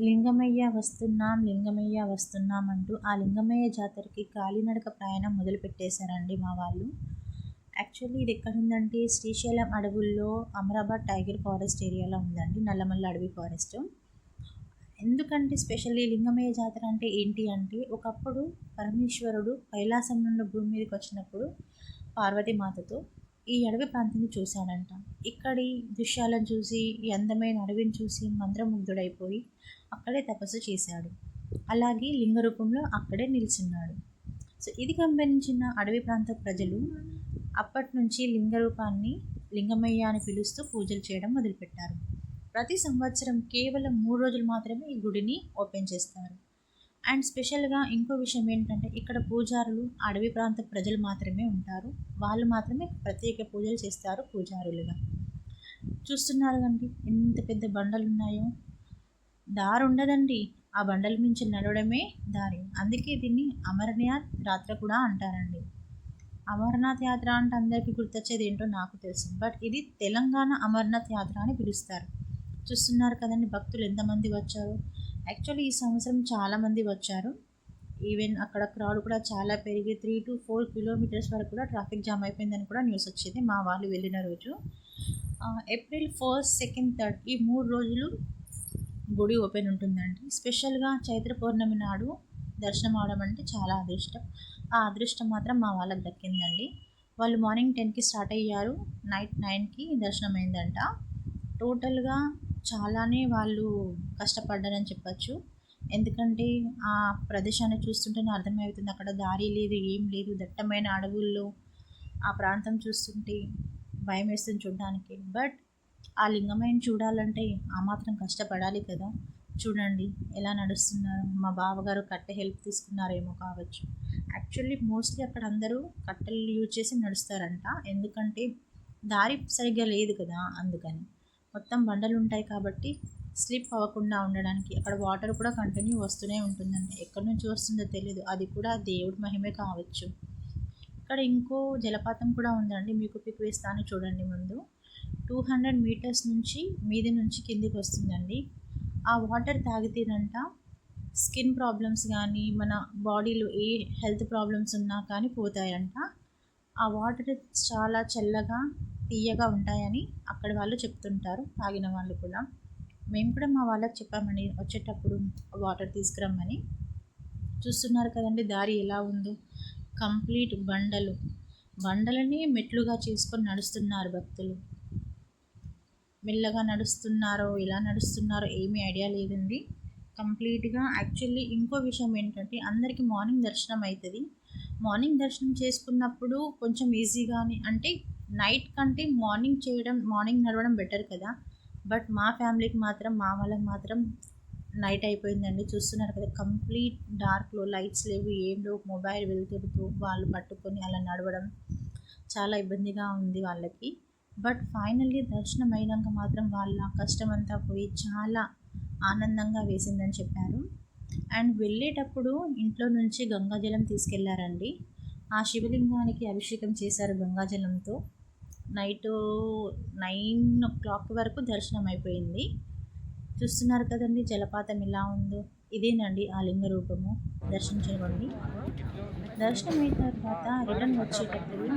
లింగమయ్య వస్తున్నాం, లింగమయ్య వస్తున్నాం అంటూ ఆ లింగమయ్య జాతరకి కాలినడక ప్రయాణం మొదలుపెట్టేశారండి మా వాళ్ళు. యాక్చువల్లీ ఇది ఎక్కడుందంటే శ్రీశైలం అడవుల్లో అమరాబాద్ టైగర్ ఫారెస్ట్ ఏరియాలో ఉందండి, నల్లమల్ల అడవి ఫారెస్ట్. ఎందుకంటే స్పెషల్లీ లింగమయ్య జాతర అంటే ఏంటి అంటే, ఒకప్పుడు పరమేశ్వరుడు కైలాసం నుండి భూమి మీదకి వచ్చినప్పుడు పార్వతీమాతతో ఈ అడవి ప్రాంతాన్ని చూశాడంట. ఇక్కడి దృశ్యాలను చూసి, ఈ అందమైన అడవిని చూసి మంత్రముగ్ధుడైపోయి అక్కడే తపస్సు చేశాడు. అలాగే లింగ రూపంలో అక్కడే నిలిచున్నాడు. సో ఇది గమనించిన అడవి ప్రాంత ప్రజలు అప్పటి నుంచి లింగ రూపాన్ని లింగమయ్య అని పిలుస్తూ పూజలు చేయడం మొదలుపెట్టారు. ప్రతి సంవత్సరం కేవలం 3 రోజులు మాత్రమే ఈ గుడిని ఓపెన్ చేస్తారు. అండ్ స్పెషల్గా ఇంకో విషయం ఏంటంటే, ఇక్కడ పూజారులు అడవి ప్రాంత ప్రజలు మాత్రమే ఉంటారు. వాళ్ళు మాత్రమే ప్రత్యేక పూజలు చేస్తారు పూజారులుగా. చూస్తున్నారు కండి ఎంత పెద్ద బండలు ఉన్నాయో. దారి ఉండదండి, ఆ బండల మించి నడవడమే దారి. అందుకే దీన్ని అమరనాథ్ యాత్ర కూడా అంటారండి. అమర్నాథ్ యాత్ర అంటే అందరికీ గుర్తొచ్చేది ఏంటో నాకు తెలుసు, బట్ ఇది తెలంగాణ అమర్నాథ్ యాత్ర అని పిలుస్తారు. చూస్తున్నారు కదండి భక్తులు ఎంతమంది వచ్చారు. యాక్చువల్లీ ఈ సంవత్సరం చాలామంది వచ్చారు. ఈవెన్ అక్కడ క్రౌడ్ కూడా చాలా పెరిగి 3 to 4 కిలోమీటర్స్ వరకు కూడా ట్రాఫిక్ జామ్ అయిపోయిందని కూడా న్యూస్ వచ్చింది మా వాళ్ళు వెళ్ళిన రోజు. ఏప్రిల్ 1st, 2nd, 3rd ఈ 3 రోజులు గుడి ఓపెన్ ఉంటుందండి. స్పెషల్గా చైత్ర పౌర్ణమి నాడు దర్శనం అవడం అంటే చాలా అదృష్టం. ఆ అదృష్టం మాత్రం మా వాళ్ళకి దక్కిందండి. వాళ్ళు మార్నింగ్ 10కి స్టార్ట్ అయ్యారు, నైట్ 9కి దర్శనం అయిందంట. టోటల్గా చాలానే వాళ్ళు కష్టపడ్డారని చెప్పచ్చు. ఎందుకంటే ఆ ప్రదేశాన్ని చూస్తుంటేనే అర్థమవుతుంది, అక్కడ దారి లేదు, ఏం లేదు, దట్టమైన అడవుల్లో ఆ ప్రాంతం చూస్తుంటే భయం వేస్తుంది చూడడానికి. బట్ ఆ లింగమయ్యని చూడాలంటే ఆ మాత్రం కష్టపడాలి కదా. చూడండి ఎలా నడుస్తున్నారు. మా బావగారు కట్టె హెల్ప్ తీసుకున్నారేమో కావచ్చు. యాక్చువల్లీ మోస్ట్లీ అక్కడ అందరూ కట్టెలు యూజ్ చేసి నడుస్తారంట, ఎందుకంటే దారి సరిగ్గా లేదు కదా, అందుకని. మొత్తం బండలు ఉంటాయి కాబట్టి స్లిప్ అవ్వకుండా ఉండడానికి. అక్కడ వాటర్ కూడా కంటిన్యూ వస్తూనే ఉంటుందండి, ఎక్కడి నుంచి వస్తుందో తెలియదు, అది కూడా దేవుడి మహిమే కావచ్చు. ఇక్కడ ఇంకో జలపాతం కూడా ఉందండి, మీకు పిక్ వేస్తాను చూడండి. ముందు 200 మీటర్స్ నుంచి మీది నుంచి కిందికి వస్తుందండి. ఆ వాటర్ తాగితేనంట స్కిన్ ప్రాబ్లమ్స్ కానీ మన బాడీలో ఏ హెల్త్ ప్రాబ్లమ్స్ ఉన్నా కానీ పోతాయంట. ఆ వాటర్ చాలా చల్లగా తీయగా ఉంటాయని అక్కడ వాళ్ళు చెప్తుంటారు, తాగిన వాళ్ళు కూడా. మేము కూడా మా వాళ్ళకి చెప్పామండి వచ్చేటప్పుడు వాటర్ తీసుకురమ్మని. చూస్తున్నారు కదండి దారి ఎలా ఉందో. కంప్లీట్ బండలని మెట్లుగా చేసుకొని నడుస్తున్నారు భక్తులు. మెల్లగా నడుస్తున్నారో ఎలా నడుస్తున్నారో ఏమీ ఐడియా లేదండి కంప్లీట్గా. యాక్చువల్లీ ఇంకో విషయం ఏంటంటే, అందరికీ మార్నింగ్ దర్శనం అవుతుంది. మార్నింగ్ దర్శనం చేసుకున్నప్పుడు కొంచెం ఈజీగానే, అంటే నైట్ కంటే మార్నింగ్ నడవడం బెటర్ కదా. బట్ మా ఫ్యామిలీకి మాత్రం, మా వాళ్ళకి మాత్రం నైట్ అయిపోయిందండి. చూస్తున్నారు కదా కంప్లీట్ డార్క్లో, లైట్స్ లేవు, ఏం లేవు, మొబైల్ వెళ్తురుతూ వాళ్ళు పట్టుకొని అలా నడవడం చాలా ఇబ్బందిగా ఉంది వాళ్ళకి. బట్ ఫైనల్లీ దర్శనం అయినాక మాత్రం వాళ్ళ కష్టమంతా పోయి చాలా ఆనందంగా వేసిందని చెప్పారు. అండ్ వెళ్ళేటప్పుడు ఇంట్లో నుంచి గంగాజలం తీసుకెళ్లారండి. ఆ శివలింగానికి అభిషేకం చేశారు గంగాజలంతో. నైట్ 9 o'clock వరకు దర్శనం అయిపోయింది. చూస్తున్నారు కదండి జలపాతం ఎలా ఉందో. ఇదేనండి ఆ లింగ రూపము, దర్శించుకోండి. దర్శనం అయిన తర్వాత రిటర్న్ వచ్చేటప్పుడు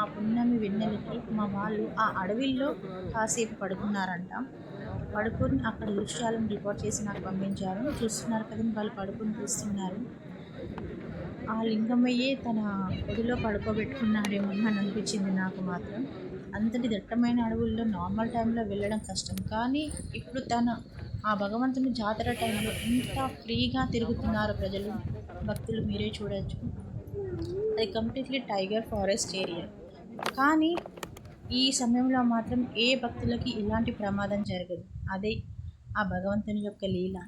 ఆ పున్నమి వెన్నెలకి మా వాళ్ళు ఆ అడవిల్లో కాసేపు పడుకున్నారంట. పడుకొని అక్కడ దృశ్యాలను రికార్డ్ చేసి నాకు పంపించారు. చూస్తున్నారు కదండి వాళ్ళు పడుకొని చూస్తున్నారు. ఆ లింగమయ్యే తన ఒడిలో పడుకోబెట్టుకున్నాడేమో అని అనిపించింది నాకు మాత్రం. అంతటి దట్టమైన అడవుల్లో నార్మల్ టైంలో వెళ్ళడం కష్టం, కానీ ఇప్పుడు ఆ భగవంతుని జాతర టైంలో ఇంత ఫ్రీగా తిరుగుతున్నారు ప్రజలు, భక్తులు, మీరే చూడొచ్చు. అది కంప్లీట్లీ టైగర్ ఫారెస్ట్ ఏరియా, కానీ ఈ సమయంలో మాత్రం ఏ భక్తులకి ఎలాంటి ప్రమాదం జరగదు. అదే ఆ భగవంతుని యొక్క లీల.